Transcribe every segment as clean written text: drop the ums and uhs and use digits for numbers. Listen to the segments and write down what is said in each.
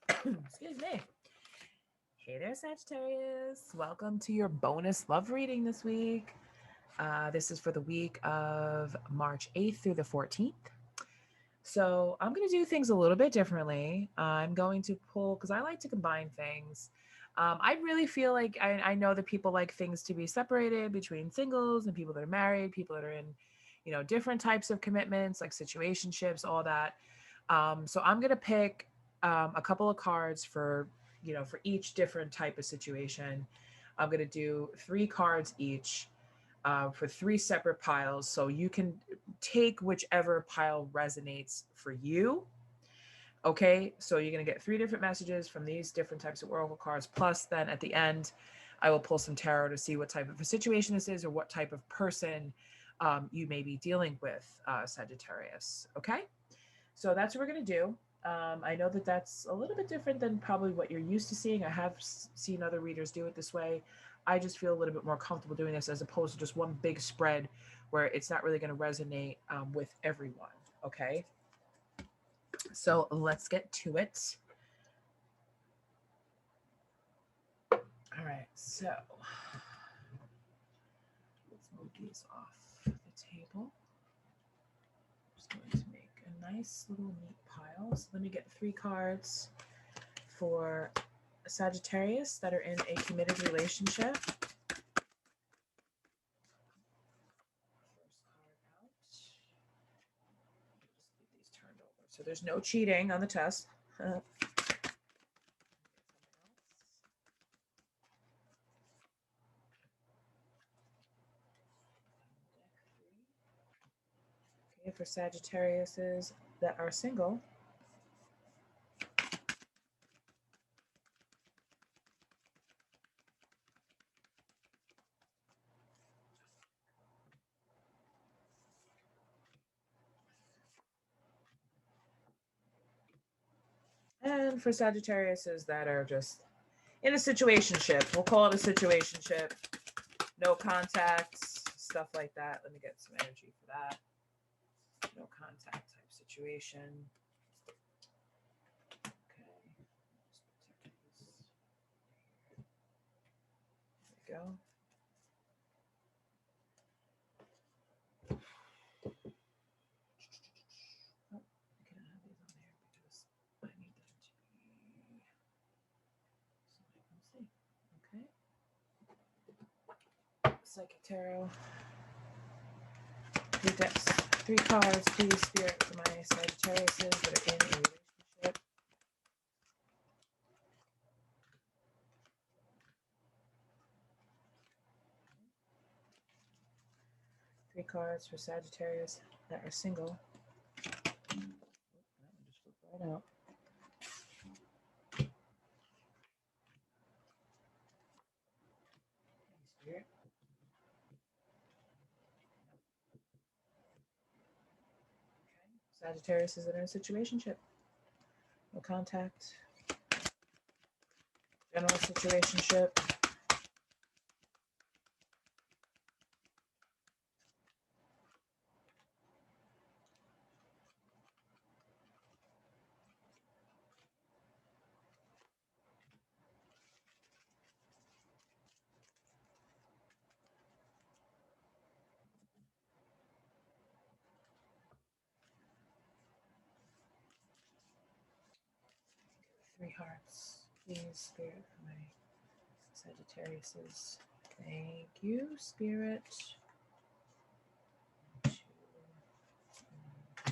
Excuse me. Hey there, Sagittarius. Welcome to your bonus love reading this week. This is for the week of March 8th through the 14th. So I'm going to do things a little bit differently. I'm going to pull, because I like to combine things. I really feel like I know that people like things to be separated between singles and people that are married, people that are in, different types of commitments, like situationships, all that. So I'm going to pick a couple of cards for each different type of situation. I'm going to do 3 cards each for 3 separate piles. So you can take whichever pile resonates for you. Okay, so you're going to get 3 different messages from these different types of oracle cards. Plus, then at the end, I will pull some tarot to see what type of a situation this is or what type of person you may be dealing with, Sagittarius. Okay, so that's what we're going to do. I know that that's a little bit different than probably what you're used to seeing. I have seen other readers do it this way. I just feel a little bit more comfortable doing this as opposed to just one big spread where it's not really going to resonate with everyone. Okay, so let's get to it. All right, so let's move these off the table. Just going to make a nice little neat pile. So let me get 3 cards for Sagittarius that are in a committed relationship. First card out. Just leave these turned over. So there's no cheating on the test. Okay, for Sagittariuses that are single. And for Sagittariuses that are just in a situationship. We'll call it a situationship. No contacts, stuff like that. Let me get some energy for that. No contact type situation. Okay. There we go. Oh, I cannot have these on there because I need them to be so I can see. Okay. Psychic Tarot. 3 decks, 3 cards, please, Spirit, for my Sagittariuses that are in a relationship. 3 cards for Sagittarius that are single. That one just flipped right out. Spirit. Sagittarius is in a situationship. No contact. General situationship. Three hearts. Please, Spirit, for my Sagittariuses. Thank you, Spirit. 1, 2,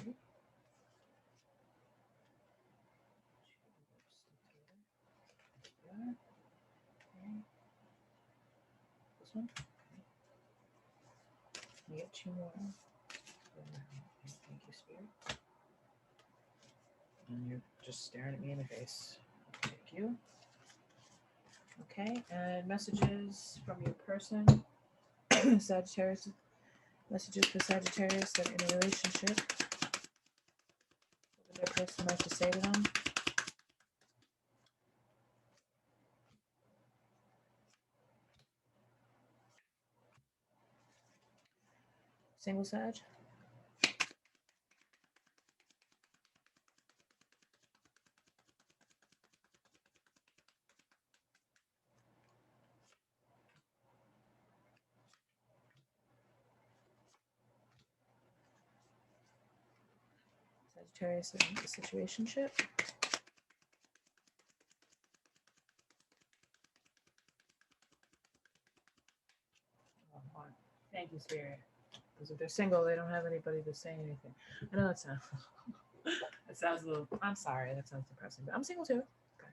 3. Okay. This one. Okay. We get 2 more. Thank you, Spirit. And you're just staring at me in the face. Thank you. Okay, and messages from your person, Sagittarius. Messages for Sagittarius that are in a relationship. What would their person like to say to them? Single Sag. Sagittarius in the situationship. Thank you, Spirit. Because if they're single, they don't have anybody to say anything. I know that sounds that sounds a little. I'm sorry, that sounds depressing, but I'm single too. Okay.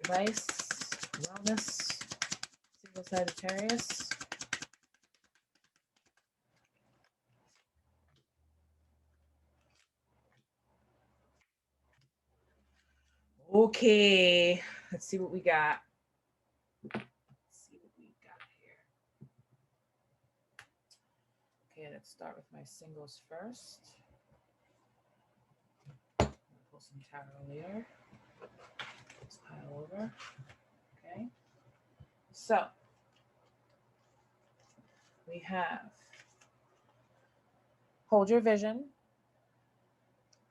Advice, wellness, single Sagittarius. Okay, let's see what we got. Okay, let's start with my singles first. Pull some tarot here. Let's pile over. Okay. So we have hold your vision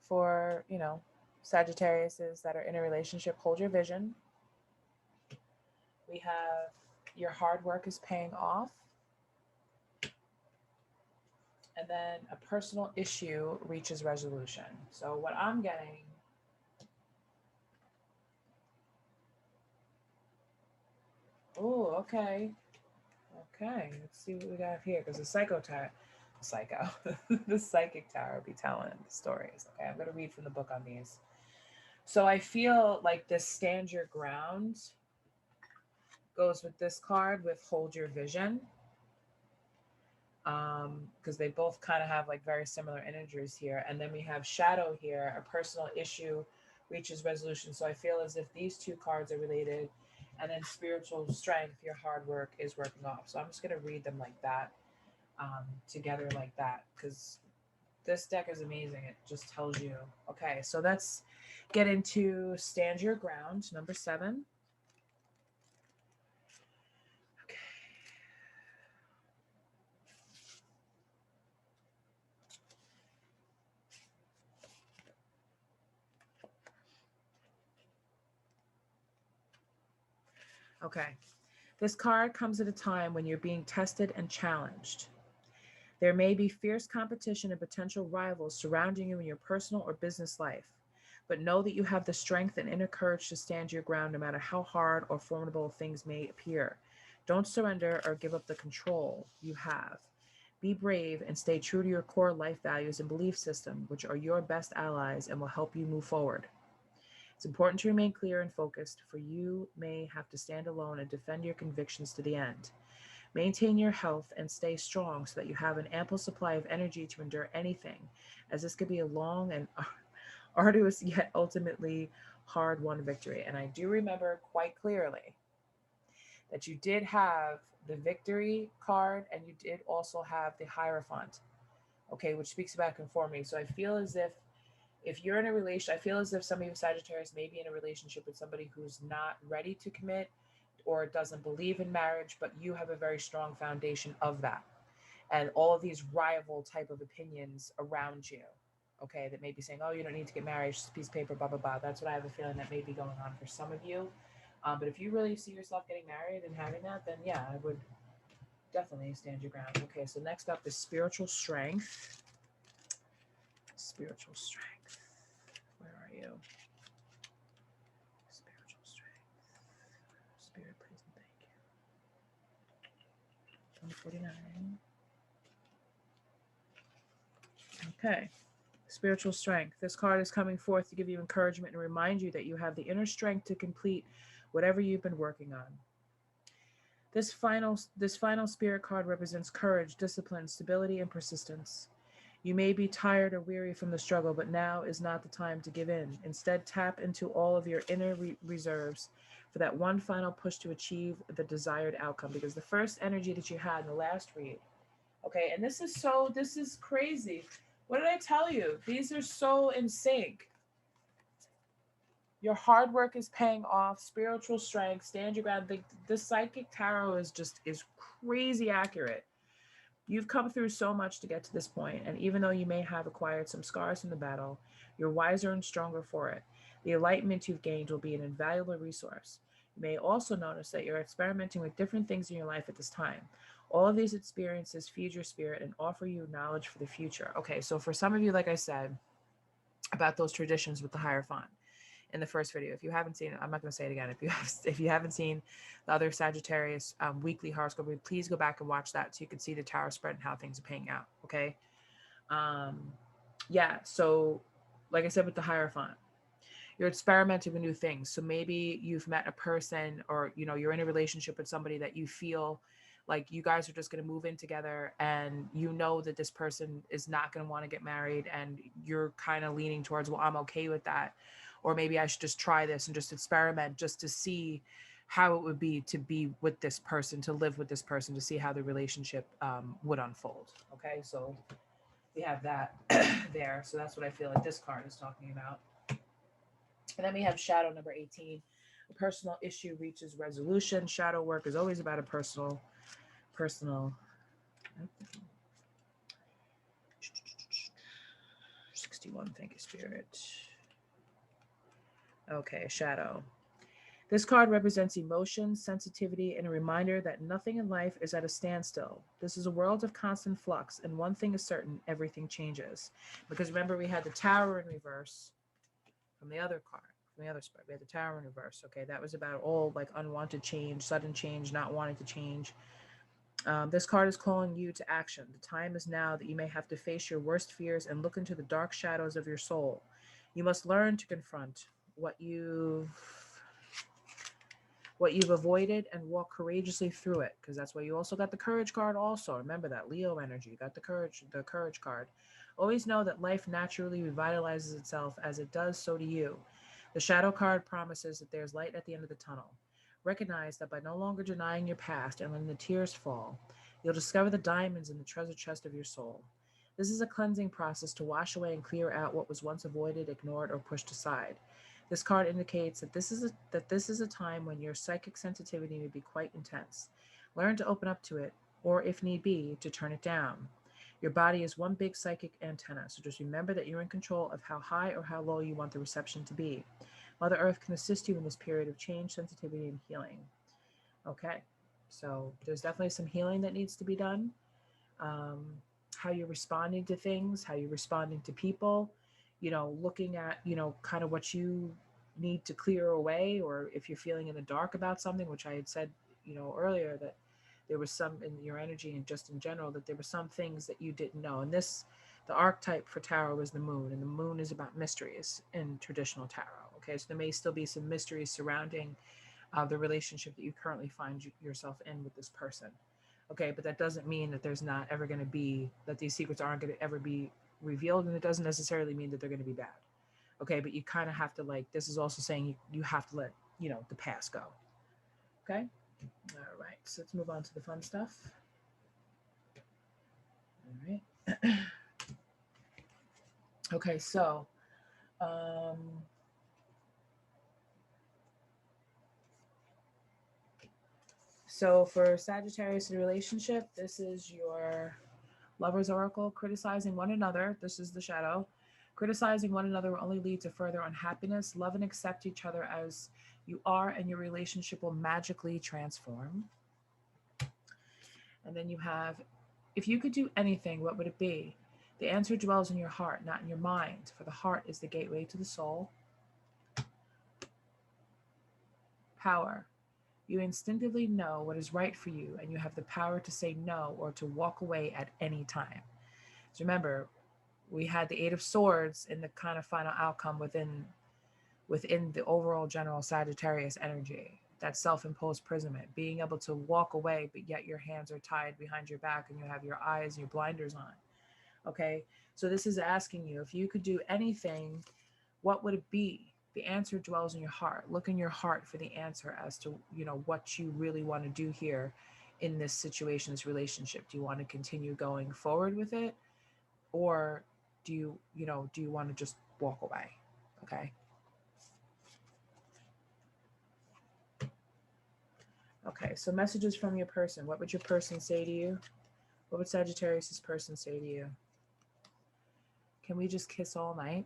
for, Sagittariuses that are in a relationship. Hold your vision. We have your hard work is paying off. And then a personal issue reaches resolution. So what I'm getting, oh, okay. Okay, let's see what we got here. Because the the psychic tower will be telling the stories. Okay, I'm going to read from the book on these. So I feel like this stand your ground goes with this card with hold your vision. Because they both kind of have like very similar energies here. And then we have shadow here, a personal issue reaches resolution. So I feel as if these two cards are related. And then spiritual strength, your hard work is working off. So I'm just going to read them like that, together like that, because this deck is amazing. It just tells you. Okay, so let's get into stand your ground, number 7. Okay. This card comes at a time when you're being tested and challenged. There may be fierce competition and potential rivals surrounding you in your personal or business life, but know that you have the strength and inner courage to stand your ground no matter how hard or formidable things may appear. Don't surrender or give up the control you have. Be brave and stay true to your core life values and belief system, which are your best allies and will help you move forward. It's important to remain clear and focused, for you may have to stand alone and defend your convictions to the end. Maintain your health and stay strong so that you have an ample supply of energy to endure anything, as this could be a long and arduous yet ultimately hard-won victory. And I do remember quite clearly that you did have the victory card and you did also have the Hierophant, okay, which speaks about conformity. So I feel as if you're in a relation, I feel as if some of you Sagittarius may be in a relationship with somebody who's not ready to commit or doesn't believe in marriage, but you have a very strong foundation of that. And all of these rival type of opinions around you, okay, that may be saying, oh, you don't need to get married, just a piece of paper, blah, blah, blah. That's what I have a feeling that may be going on for some of you. But if you really see yourself getting married and having that, then yeah, I would definitely stand your ground. Okay, so next up is spiritual strength. Spiritual strength. Where are you? Spiritual strength. Spirit, please and thank you. 149. Okay. Spiritual strength. This card is coming forth to give you encouragement and remind you that you have the inner strength to complete whatever you've been working on. This final spirit card represents courage, discipline, stability, and persistence. You may be tired or weary from the struggle, but now is not the time to give in. Instead, tap into all of your inner reserves for that one final push to achieve the desired outcome. Because the first energy that you had in the last read, okay, and this is crazy. What did I tell you? These are so in sync. Your hard work is paying off. Spiritual strength, stand your ground. The psychic tarot is crazy accurate. You've come through so much to get to this point, and even though you may have acquired some scars from the battle, you're wiser and stronger for it. The enlightenment you've gained will be an invaluable resource. You may also notice that you're experimenting with different things in your life at this time. All of these experiences feed your spirit and offer you knowledge for the future. Okay, so for some of you, like I said, about those traditions with the Hierophant in the first video. If you haven't seen it, I'm not going to say it again. If you haven't seen the other Sagittarius weekly horoscope, please go back and watch that so you can see the tower spread and how things are paying out. Okay. Yeah. So, like I said, with the Hierophant, you're experimenting with new things. So maybe you've met a person, or you're in a relationship with somebody that you feel like you guys are just going to move in together, and that this person is not going to want to get married, and you're kind of leaning towards, well, I'm okay with that, or maybe I should just try this and just experiment just to see how it would be to be with this person, to live with this person, to see how the relationship would unfold. Okay, so we have that there. So that's what I feel like this card is talking about. And then we have shadow number 18. A personal issue reaches resolution. Shadow work is always about a personal 61. Thank you, Spirit. Okay, shadow. This card represents emotion, sensitivity, and a reminder that nothing in life is at a standstill. This is a world of constant flux, and one thing is certain, everything changes. Because remember, we had the Tower in reverse from the other card. From the other spread, we had the Tower in reverse. Okay, that was about all like unwanted change, sudden change, not wanting to change. This card is calling you to action. The time is now that you may have to face your worst fears and look into the dark shadows of your soul. You must learn to confront what you've avoided and walk courageously through it, because that's why you also got the Courage card. Also remember that Leo energy. You got the courage card. Always know that life naturally revitalizes itself. As it does, so do you. The Shadow card promises that there's light at the end of the tunnel. Recognize that by no longer denying your past and letting the tears fall, you'll discover the diamonds in the treasure chest of your soul. This is a cleansing process to wash away and clear out what was once avoided, ignored, or pushed aside. This card indicates that this is a time when your psychic sensitivity may be quite intense. Learn to open up to it, or if need be, to turn it down. Your body is one big psychic antenna, so just remember that you're in control of how high or how low you want the reception to be. Mother Earth can assist you in this period of change, sensitivity, and healing. Okay, so there's definitely some healing that needs to be done. How you're responding to things, how you're responding to people, looking at, kind of what you need to clear away, or if you're feeling in the dark about something, which I had said, earlier, that there was some in your energy and just in general, that there were some things that you didn't know. And the archetype for tarot was the moon, and the moon is about mysteries in traditional tarot. Okay, so there may still be some mysteries surrounding the relationship that you currently find yourself in with this person. Okay, but that doesn't mean that there's not ever going to be, that these secrets aren't going to ever be revealed, and it doesn't necessarily mean that they're going to be bad. Okay, but you kind of have to, like, this is also saying you have to let, the past go. Okay? All right, so let's move on to the fun stuff. All right. Okay, so for Sagittarius in a relationship, this is your Lover's Oracle. Criticizing one another, this is the shadow. Criticizing one another will only lead to further unhappiness. Love and accept each other as you are, and your relationship will magically transform. And then you have, if you could do anything, what would it be? The answer dwells in your heart, not in your mind, for the heart is the gateway to the soul. Power. You instinctively know what is right for you, and you have the power to say no or to walk away at any time. So remember, we had the Eight of Swords in the kind of final outcome within the overall general Sagittarius energy, that self-imposed imprisonment, being able to walk away, but yet your hands are tied behind your back and you have your eyes and your blinders on. Okay, so this is asking you, if you could do anything, what would it be? The answer dwells in your heart. Look in your heart for the answer as to, what you really want to do here in this situation, this relationship. Do you want to continue going forward with it? Or do you want to just walk away? Okay. Okay, so messages from your person. What would your person say to you? What would Sagittarius' person say to you? Can we just kiss all night?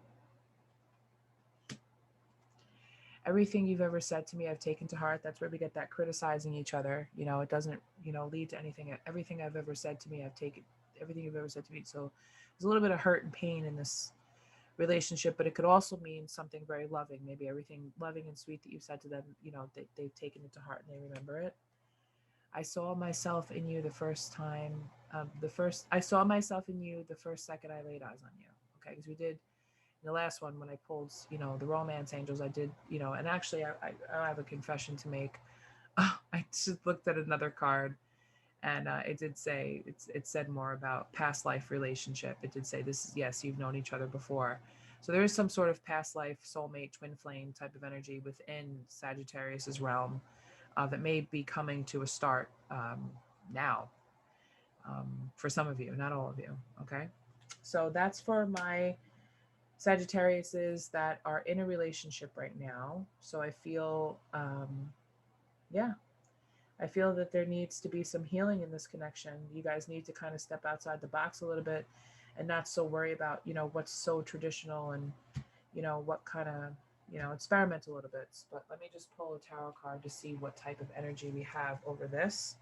Everything you've ever said to me, I've taken to heart. That's where we get that criticizing each other. It doesn't, lead to anything. Everything I've ever said to me, I've taken everything you've ever said to me. So there's a little bit of hurt and pain in this relationship, but it could also mean something very loving. Maybe everything loving and sweet that you've said to them, they've taken it to heart and they remember it. I saw myself in you the first time. I saw myself in you the first second I laid eyes on you. Okay, because we did the last one when I pulled, the romance angels. I did, and actually, I have a confession to make. I just looked at another card, and it did say it said more about past life relationship. It did say this is, yes, you've known each other before. So there is some sort of past life soulmate twin flame type of energy within Sagittarius's realm that may be coming to a start now for some of you, not all of you. Okay, so that's for my Sagittariuses that are in a relationship right now. So I feel, yeah, I feel that there needs to be some healing in this connection. You guys need to kind of step outside the box a little bit and not so worry about, what's so traditional and, what kind of, experiment a little bit. But let me just pull a tarot card to see what type of energy we have over this.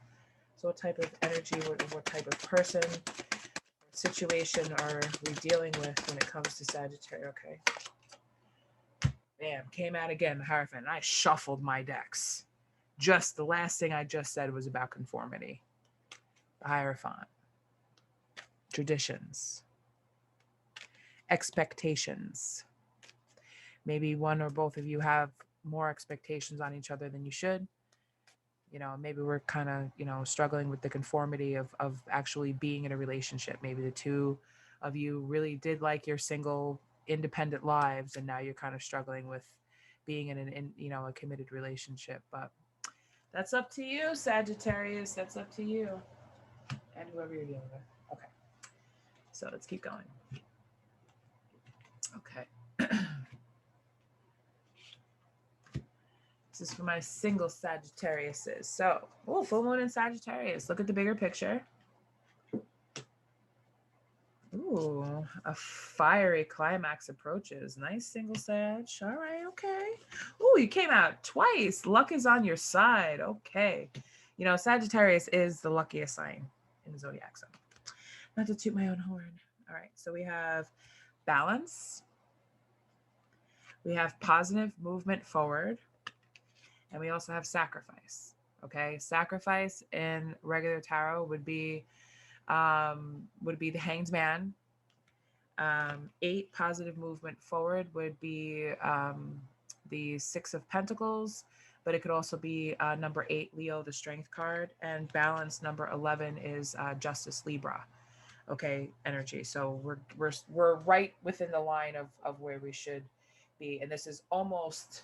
So what type of energy, what type of person, situation are we dealing with when it comes to Sagittarius? Okay. Bam, came out again, the Hierophant. I shuffled my decks. Just the last thing I just said was about conformity. The Hierophant. Traditions. Expectations. Maybe one or both of you have more expectations on each other than you should. Maybe we're kind of, struggling with the conformity of actually being in a relationship. Maybe the two of you really did like your single independent lives, and now you're kind of struggling with being in a committed relationship. But that's up to you, Sagittarius. That's up to you and whoever you're dealing with. Okay, so let's keep going. Okay. This is for my single Sagittariuses. So, full moon in Sagittarius. Look at the bigger picture. Ooh, a fiery climax approaches. Nice single Sag. All right, okay. Ooh, you came out twice. Luck is on your side. Okay. Sagittarius is the luckiest sign in the zodiac sign. Not to toot my own horn. All right, so we have balance. We have positive movement forward. And we also have sacrifice. Okay, sacrifice in regular tarot would be the Hanged Man. 8 positive movement forward would be the Six of Pentacles, but it could also be number 8, Leo, the Strength card, and balance number 11 is Justice, Libra. Okay, energy. So we're right within the line of where we should be, and this is almost.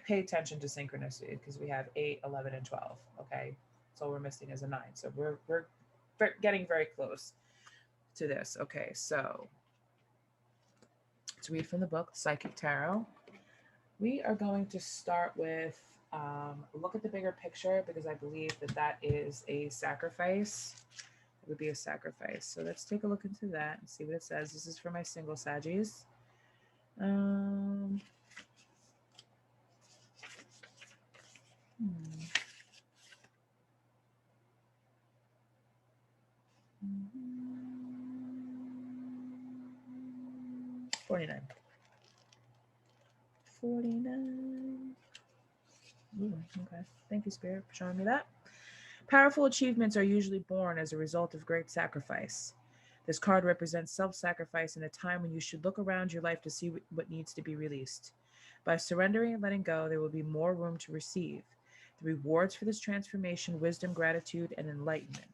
Pay attention to synchronicity because we have 8, 11, and 12. Okay, so we're missing is a 9. So we're getting very close to this. Okay, so let's read from the book Psychic Tarot. We are going to start with look at the bigger picture because I believe that is a sacrifice. It would be a sacrifice. So let's take a look into that and see what it says. This is for my single Saggies. 49. Ooh, okay. Thank you, Spirit, for showing me that. Powerful achievements are usually born as a result of great sacrifice. This card represents self-sacrifice in a time when you should look around your life to see what needs to be released. By surrendering and letting go, there will be more room to receive. The rewards for this transformation, wisdom, gratitude, and enlightenment.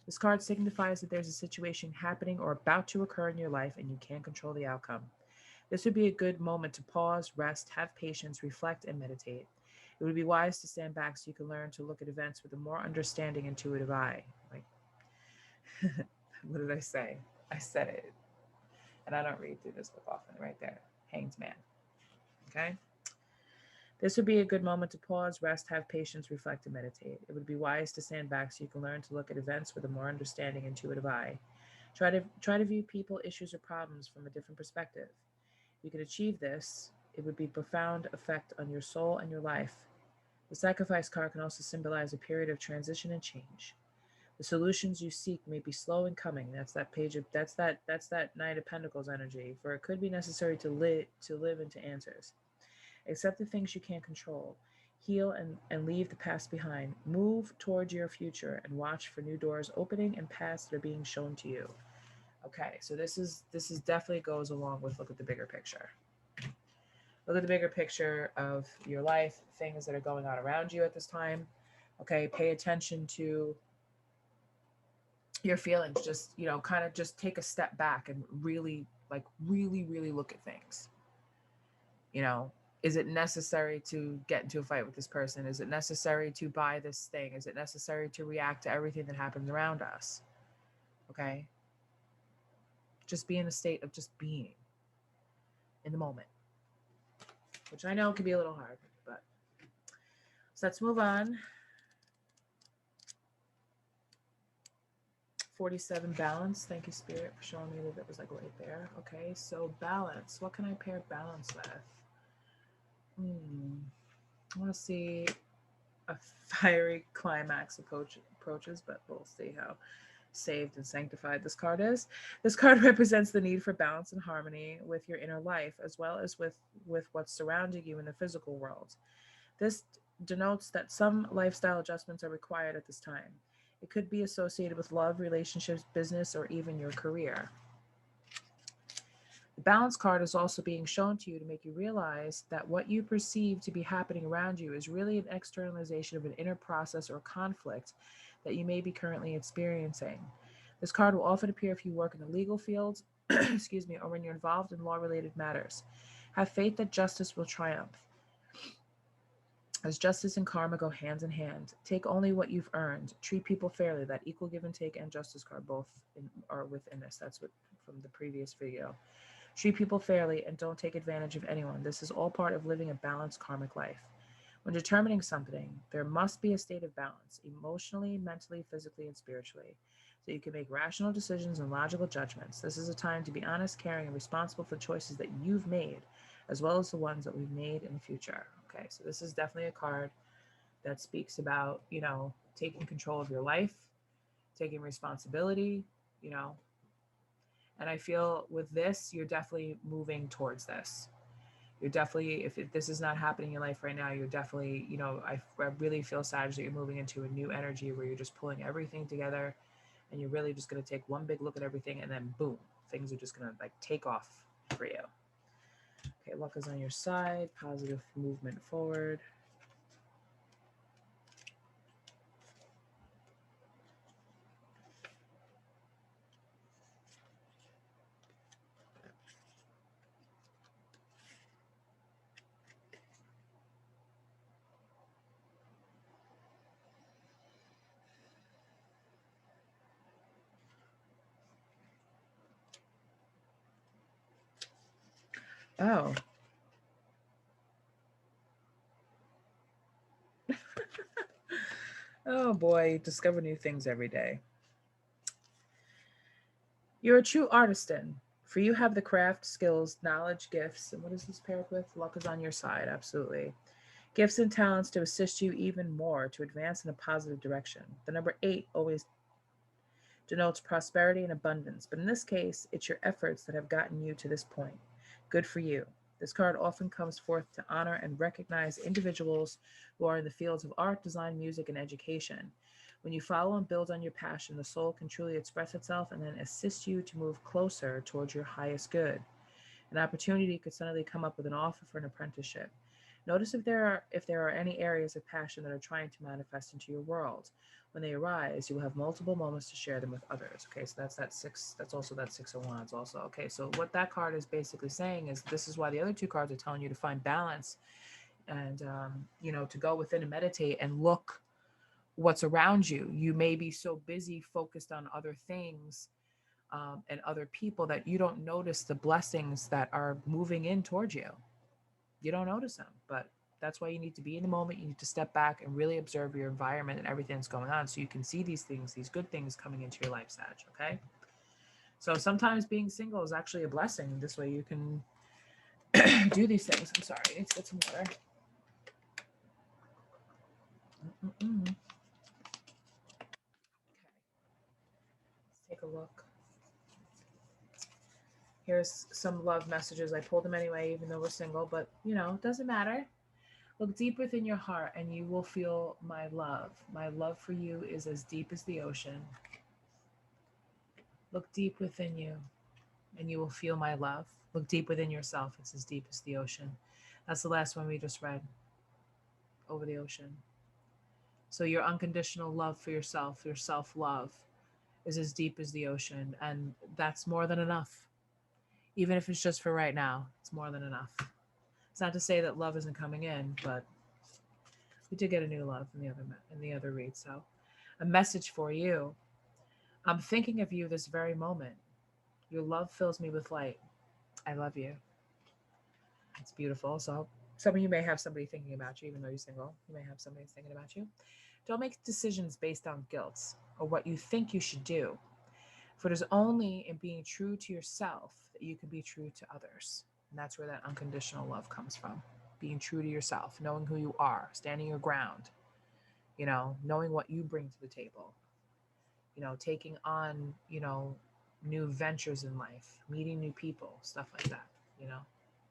This card signifies that there's a situation happening or about to occur in your life and you can't control the outcome. This would be a good moment to pause, rest, have patience, reflect, and meditate. It would be wise to stand back so you can learn to look at events with a more understanding, intuitive eye. Like, what did I say? I said it. And I don't read through this book often. Right there. Hanged Man. Okay? This would be a good moment to pause, rest, have patience, reflect, and meditate. It would be wise to stand back so you can learn to look at events with a more understanding, intuitive eye. Try to view people, issues, or problems from a different perspective. You could achieve this. It would be profound effect on your soul and your life. The sacrifice card can also symbolize a period of transition and change. The solutions you seek may be slow in coming. That's that page of that's that Knight of Pentacles energy. For it could be necessary to live into answers. Accept the things you can't control. Heal and leave the past behind. Move towards your future and watch for new doors opening and paths that are being shown to you. Okay, so this is definitely goes along with look at the bigger picture. Look at the bigger picture of your life, things that are going on around you at this time. Okay, pay attention to your feelings. Just, kind of just take a step back and really, like, really look at things. You know, is it necessary to get into a fight with this person? Is it necessary to buy this thing? Is it necessary to react to everything that happens around us? Okay, just be in a state of just being in the moment, which I know can be a little hard, but so let's move on. 47 balance. Thank you, Spirit, for showing me that it was like right there. Okay, so balance. What can I pair balance with? I want to see a fiery climax approaches, but we'll see how saved and sanctified this card is. This card represents the need for balance and harmony with your inner life, as well as with what's surrounding you in the physical world. This denotes that some lifestyle adjustments are required at this time. It could be associated with love, relationships, business, or even your career. The balance card is also being shown to you to make you realize that what you perceive to be happening around you is really an externalization of an inner process or conflict that you may be currently experiencing. This card will often appear if you work in the legal field, excuse me, or when you're involved in law-related matters. Have faith that justice will triumph, as justice and karma go hand in hand. Take only what you've earned. Treat people fairly. That equal give and take and justice card both are within this. That's what from the previous video. Treat people fairly and don't take advantage of anyone. This is all part of living a balanced karmic life. When determining something, there must be a state of balance, emotionally, mentally, physically, and spiritually, so you can make rational decisions and logical judgments. This is a time to be honest, caring, and responsible for choices that you've made, as well as the ones that we've made in the future. Okay, so this is definitely a card that speaks about, taking control of your life, taking responsibility, and I feel with this, you're definitely moving towards this. You're definitely, if this is not happening in your life right now, you're definitely, I really feel, Sag, that you're moving into a new energy where you're just pulling everything together and you're really just going to take one big look at everything and then boom, things are just going to like take off for you. Okay, luck is on your side, positive movement forward. Oh. Oh boy, discover new things every day. You're a true artisan, for you have the craft, skills, knowledge, gifts, and what is this paired with? Luck is on your side, absolutely. Gifts and talents to assist you even more to advance in a positive direction. The number 8 always denotes prosperity and abundance, but in this case, it's your efforts that have gotten you to this point. Good for you. This card often comes forth to honor and recognize individuals who are in the fields of art, design, music, and education. When you follow and build on your passion, the soul can truly express itself and then assist you to move closer towards your highest good. An opportunity could suddenly come up with an offer for an apprenticeship. Notice if there are any areas of passion that are trying to manifest into your world. When they arise, you will have multiple moments to share them with others. Okay, so that's that six. That's also that 6 of Wands. Also, okay. So what that card is basically saying is this is why the other two cards are telling you to find balance, and to go within and meditate and look what's around you. You may be so busy focused on other things and other people that you don't notice the blessings that are moving in towards you. You don't notice them, but that's why you need to be in the moment. You need to step back and really observe your environment and everything that's going on so you can see these things, these good things coming into your life, Sag, okay? So sometimes being single is actually a blessing. This way you can do these things. I'm sorry. I need to get some water. Mm-mm-mm. Okay. Let's take a look. Here's some love messages. I pulled them anyway, even though we're single, but it doesn't matter. Look deep within your heart and you will feel my love. My love for you is as deep as the ocean. Look deep within you and you will feel my love. Look deep within yourself. It's as deep as the ocean. That's the last one we just read, over the ocean. So your unconditional love for yourself, your self-love, is as deep as the ocean. And that's more than enough. Even if it's just for right now, it's more than enough. It's not to say that love isn't coming in, but we did get a new love in the other read. So a message for you. I'm thinking of you this very moment. Your love fills me with light. I love you. It's beautiful. So some of you may have somebody thinking about you, even though you're single. You may have somebody thinking about you. Don't make decisions based on guilt or what you think you should do. For it is only in being true to yourself that you can be true to others. And that's where that unconditional love comes from. Being true to yourself, knowing who you are, standing your ground, knowing what you bring to the table, taking on, new ventures in life, meeting new people, stuff like that,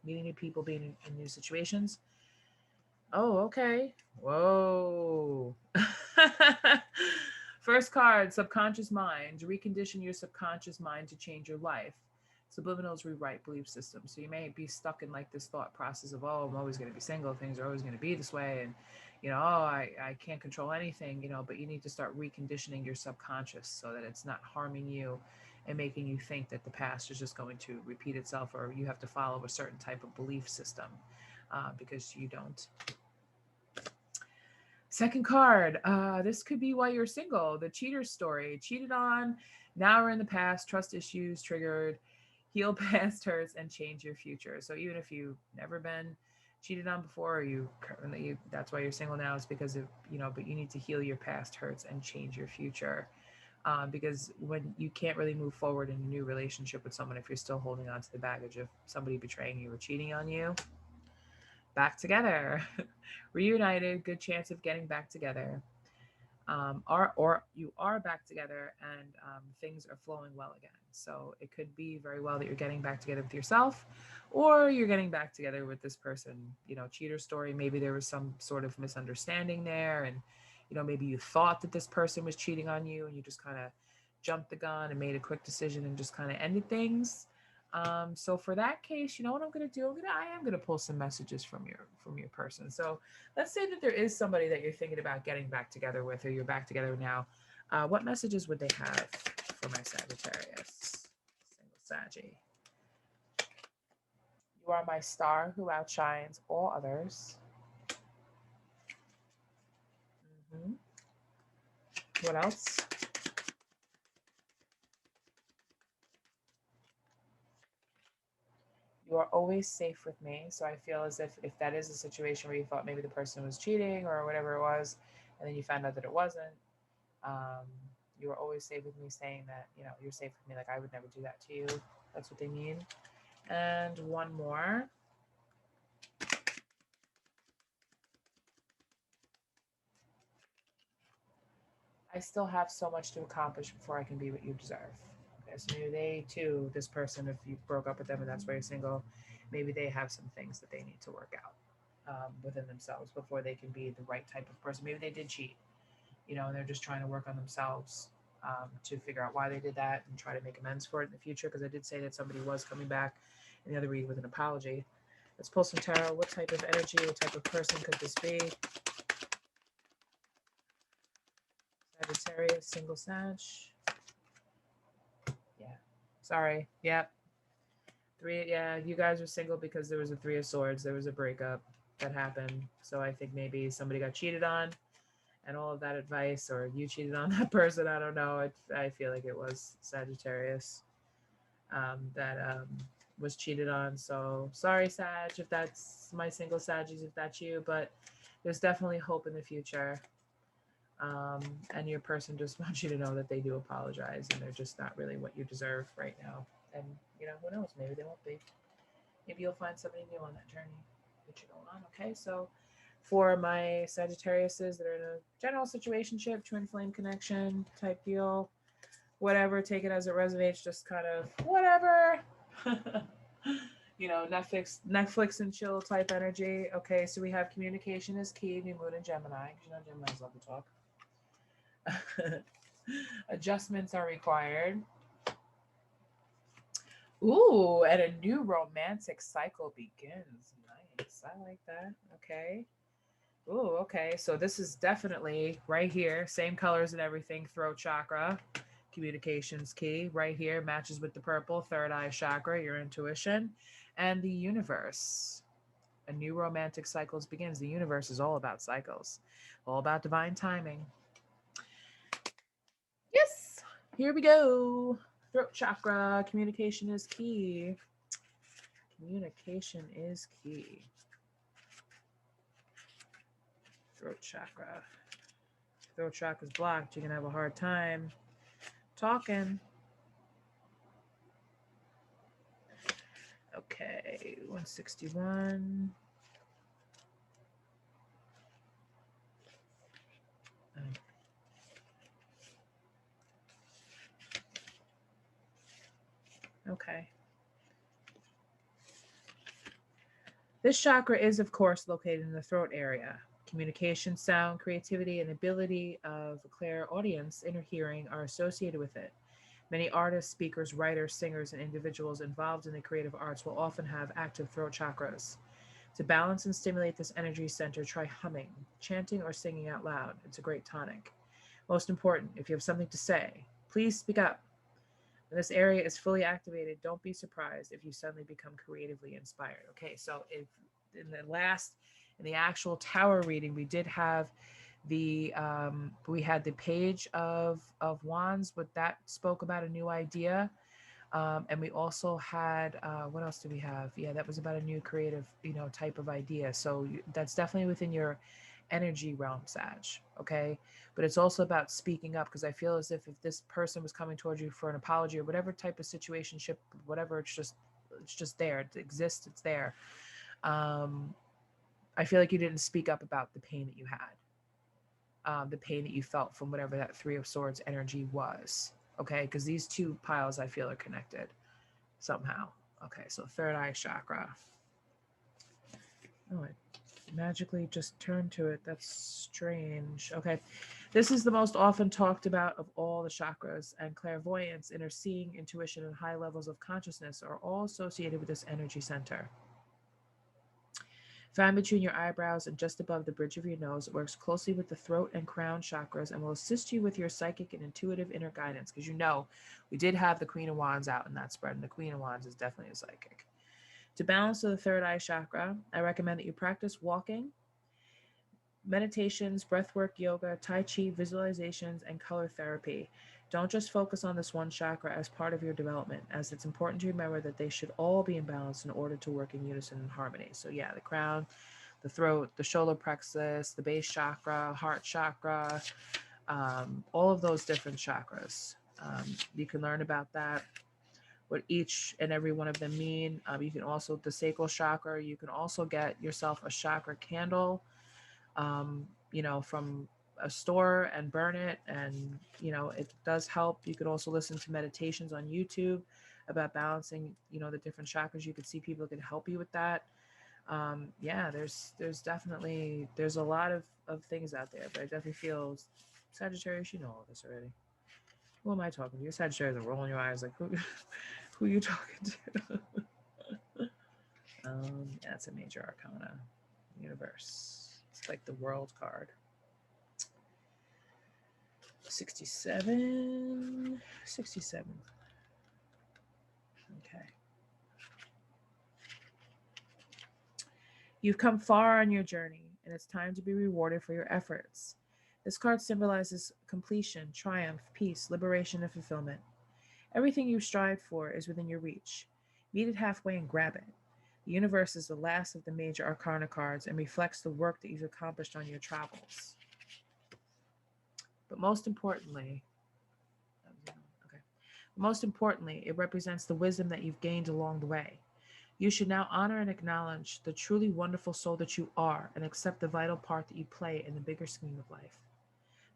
meeting new people, being in new situations. Oh, okay. Whoa. First card, subconscious mind. Recondition your subconscious mind to change your life. Subliminals rewrite belief systems. So you may be stuck in like this thought process of, oh, I'm always going to be single. Things are always going to be this way. And, oh, I can't control anything, but you need to start reconditioning your subconscious so that it's not harming you and making you think that the past is just going to repeat itself or you have to follow a certain type of belief system because you don't. Second card, this could be why you're single. The cheater story. Cheated on, now we're in the past, trust issues triggered, heal past hurts, and change your future. So even if you've never been cheated on before, or you currently, that's why you're single now, is because of, but you need to heal your past hurts and change your future. Because when you can't really move forward in a new relationship with someone if you're still holding on to the baggage of somebody betraying you or cheating on you, back together. Reunited, good chance of getting back together. Or you are back together and things are flowing well again. So it could be very well that you're getting back together with yourself, or you're getting back together with this person. Cheater story. Maybe there was some sort of misunderstanding there, and maybe you thought that this person was cheating on you, and you just kind of jumped the gun and made a quick decision and just kind of ended things. So for that case, you know what I'm going to do? I am going to pull some messages from your person. So let's say that there is somebody that you're thinking about getting back together with, or you're back together now. What messages would they have for my Sagittarius? Single Saggy. You are my star who outshines all others. Mm-hmm. What else? You are always safe with me. So I feel as if that is a situation where you thought maybe the person was cheating or whatever it was, and then you found out that it wasn't, um, you were always safe with me, saying that, you're safe with me, like I would never do that to you. That's what they mean. And one more. I still have so much to accomplish before I can be what you deserve. Okay, so maybe they too, this person, if you broke up with them and that's why you're single, maybe they have some things that they need to work out within themselves before they can be the right type of person. Maybe they did cheat, and they're just trying to work on themselves to figure out why they did that and try to make amends for it in the future. Because I did say that somebody was coming back in the other read with an apology. Let's pull some tarot. What type of energy, what type of person could this be? Sagittarius, single Sag. Yeah. Sorry. Yep. Three. Yeah, you guys were single because there was a Three of Swords. There was a breakup that happened. So I think maybe somebody got cheated on and all of that advice, or you cheated on that person. I don't know. I feel like it was Sagittarius that was cheated on. So sorry, Sag, if that's my single Saggies, if that's you, but there's definitely hope in the future. And your person just wants you to know that they do apologize and they're just not really what you deserve right now. And, who knows? Maybe they won't be. Maybe you'll find somebody new on that journey that you're going on. Okay, so for my Sagittariuses that are in a general situationship, twin flame connection type deal, whatever, take it as it resonates, just kind of whatever. Netflix and chill type energy. Okay, so we have communication is key, new moon and Gemini, because Geminis love to talk. Adjustments are required. Ooh, and a new romantic cycle begins. Nice. I like that. Okay. Ooh, okay. So this is definitely right here, same colors and everything, throat chakra. Communications key right here, matches with the purple, third eye chakra, your intuition, and the universe. A new romantic cycles begins. The universe is all about cycles, all about divine timing. Yes, here we go. Throat chakra, communication is key. Communication is key. Throat chakra. Throat chakra is blocked. You're going to have a hard time talking. Okay, 161. Okay. This chakra is, of course, located in the throat area. Communication, sound, creativity, and ability of clairaudience, inner hearing are associated with it. Many artists, speakers, writers, singers, and individuals involved in the creative arts will often have active throat chakras. To balance and stimulate this energy center, try humming, chanting, or singing out loud. It's a great tonic. Most important, if you have something to say, please speak up. When this area is fully activated, don't be surprised if you suddenly become creatively inspired. Okay, so if in the actual tower reading, we did have we had the page of wands, but that spoke about a new idea. And we also had what else do we have? Yeah, that was about a new creative, type of idea. So that's definitely within your energy realm, Sag. Okay, but it's also about speaking up, because I feel as if this person was coming towards you for an apology or whatever type of situationship, whatever, it's just there. It exists. It's there. Um, I feel like you didn't speak up about the pain that you had, the pain that you felt from whatever that Three of Swords energy was. Okay, because these two piles I feel are connected somehow. Okay, so third eye chakra. Oh, it magically just turned to it. That's strange. Okay, this is the most often talked about of all the chakras, and clairvoyance, inner seeing, intuition, and high levels of consciousness are all associated with this energy center. Found between your eyebrows and just above the bridge of your nose, it works closely with the throat and crown chakras and will assist you with your psychic and intuitive inner guidance. Because we did have the Queen of Wands out in that spread, and the Queen of Wands is definitely a psychic. To balance the third eye chakra, I recommend that you practice walking, meditations, breathwork, yoga, tai chi, visualizations, and color therapy. Don't just focus on this one chakra as part of your development, as it's important to remember that they should all be in balance in order to work in unison and harmony. So yeah, the crown, the throat, the solar plexus, the base chakra, heart chakra, all of those different chakras. You can learn about that, what each and every one of them mean. You can also, the sacral chakra, you can also get yourself a chakra candle, from a store and burn it. And, it does help. You could also listen to meditations on YouTube about balancing, the different chakras. You could see people that can help you with that. Yeah, there's definitely, there's a lot of things out there, but I definitely feel Sagittarius, you know all this already. Who am I talking to? You're Sagittarius and rolling your eyes like, who are you talking to? Yeah, it's a major arcana. Universe. It's like the world card. 67. 67. Okay. You've come far on your journey, and it's time to be rewarded for your efforts. This card symbolizes completion, triumph, peace, liberation, and fulfillment. Everything you strive for is within your reach. Meet it halfway and grab it. The universe is the last of the major arcana cards and reflects the work that you've accomplished on your travels. But most importantly, it represents the wisdom that you've gained along the way. You should now honor and acknowledge the truly wonderful soul that you are and accept the vital part that you play in the bigger scheme of life.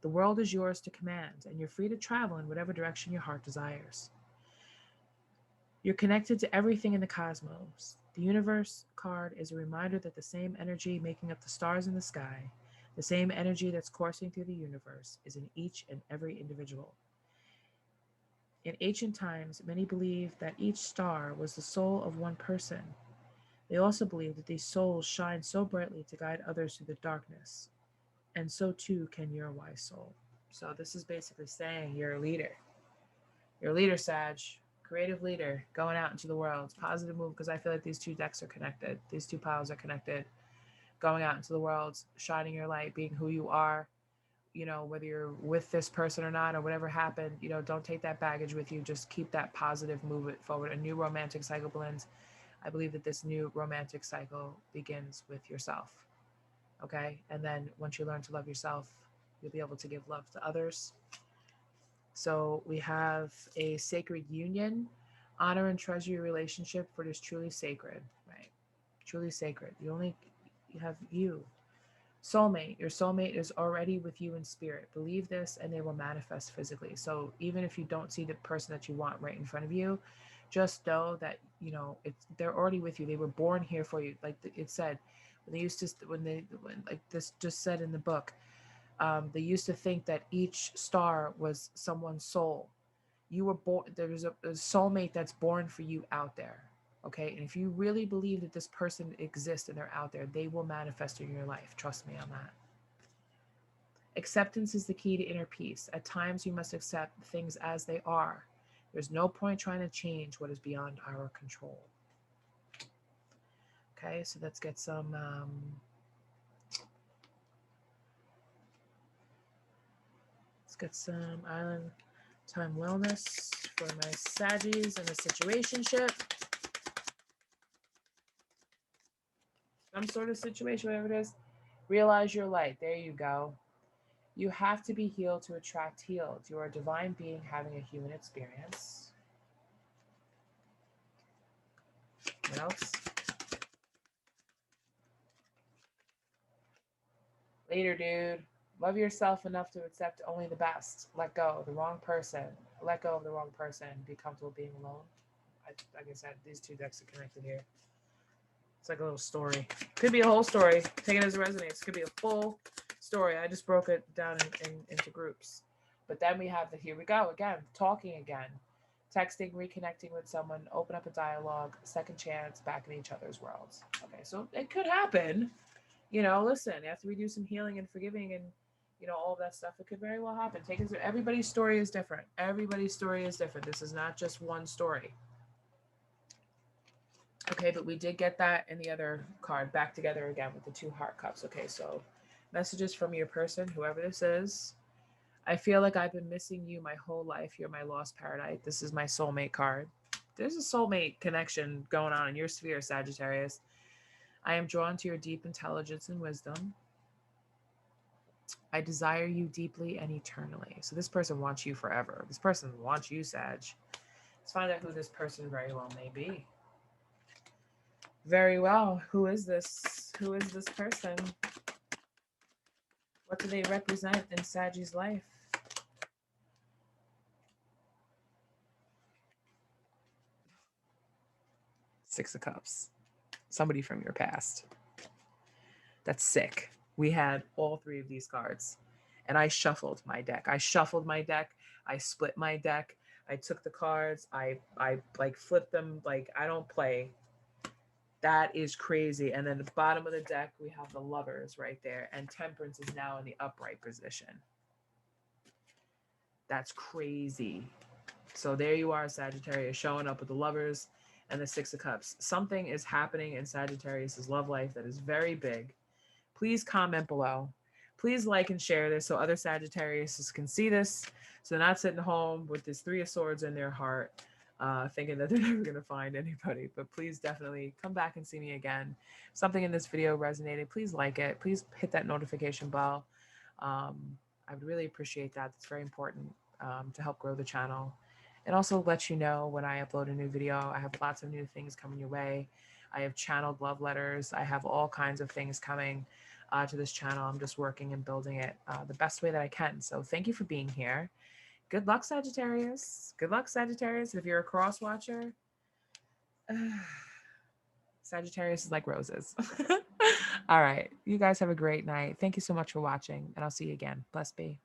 The world is yours to command, and you're free to travel in whatever direction your heart desires. You're connected to everything in the cosmos. The universe card is a reminder that the same energy making up the stars in the sky, the same energy that's coursing through the universe, is in each and every individual. In ancient times, many believed that each star was the soul of one person. They also believed that these souls shine so brightly to guide others through the darkness, and so too can your wise soul. So this is basically saying you're a leader. You're a leader, Sag. Creative leader, going out into the world. Positive move, because I feel like these two decks are connected. These two piles are connected. Going out into the world, shining your light, being who you are. You know, whether you're with this person or not, or whatever happened, you know, don't take that baggage with you. Just keep that positive movement forward. A new romantic cycle blends. I believe that this new romantic cycle begins with yourself. Okay? And then once you learn to love yourself, you'll be able to give love to others. So we have a sacred union. Honor and treasure your relationship, for it is truly sacred, right? Truly sacred. You have you. Soulmate. Your soulmate is already with you in spirit. Believe this and they will manifest physically. So even if you don't see the person that you want right in front of you, just know that, you know, they're already with you. They were born here for you. Like it said, when like this just said in the book, they used to think that each star was someone's soul. You were born, there's a soulmate that's born for you out there. Okay. And if you really believe that this person exists and they're out there, they will manifest in your life. Trust me on that. Acceptance is the key to inner peace. At times, you must accept things as they are. There's no point trying to change what is beyond our control. Okay. So let's get some. Let's get some island time wellness for my Saggies in a situationship. Some sort of situation, whatever it is. Realize your light. There you go. You have to be healed to attract healed. You are a divine being having a human experience. What else? Later, dude. Love yourself enough to accept only the best. Let go of the wrong person. Let go of the wrong person. Be comfortable being alone. Like I said, these two decks are connected here. It's like a little story. Could be a whole story. Take it as it resonates. Could be a full story. I just broke it down into groups. But then we have here we go again, talking again. Texting, reconnecting with someone, open up a dialogue, second chance, back in each other's worlds. Okay, so it could happen. You know, listen, after we do some healing and forgiving and, you know, all of that stuff, it could very well happen. Everybody's story is different. Everybody's story is different. This is not just one story. Okay, but we did get that in the other card back together again with the two heart cups. Okay, so messages from your person, whoever this is. I feel like I've been missing you my whole life. You're my lost paradise. This is my soulmate card. There's a soulmate connection going on in your sphere, Sagittarius. I am drawn to your deep intelligence and wisdom. I desire you deeply and eternally. So this person wants you forever. This person wants you, Sag. Let's find out who this person very well may be. Very well. Who is this? Who is this person? What do they represent in Saggy's life? Six of Cups. Somebody from your past. That's sick. We had all three of these cards. And I shuffled my deck. I split my deck. I took the cards. I like flipped them. Like, I don't play. That is crazy. And then the bottom of the deck, we have the Lovers right there. And Temperance is now in the upright position. That's crazy. So there you are, Sagittarius, showing up with the Lovers and the Six of Cups. Something is happening in Sagittarius' love life that is very big. Please comment below. Please like and share this so other Sagittarius can see this. So they're not sitting home with this Three of Swords in their heart, thinking that they're never going to find anybody. But please definitely come back and see me again. If something in this video resonated, please like it. Please hit that notification bell. I would really appreciate that. It's very important to help grow the channel. It also lets you know when I upload a new video. I have lots of new things coming your way. I have channeled love letters. I have all kinds of things coming to this channel. I'm just working and building it the best way that I can. So thank you for being here. Good luck, Sagittarius. Good luck, Sagittarius. If you're a cross watcher, Sagittarius is like roses. All right. You guys have a great night. Thank you so much for watching, and I'll see you again. Bless be.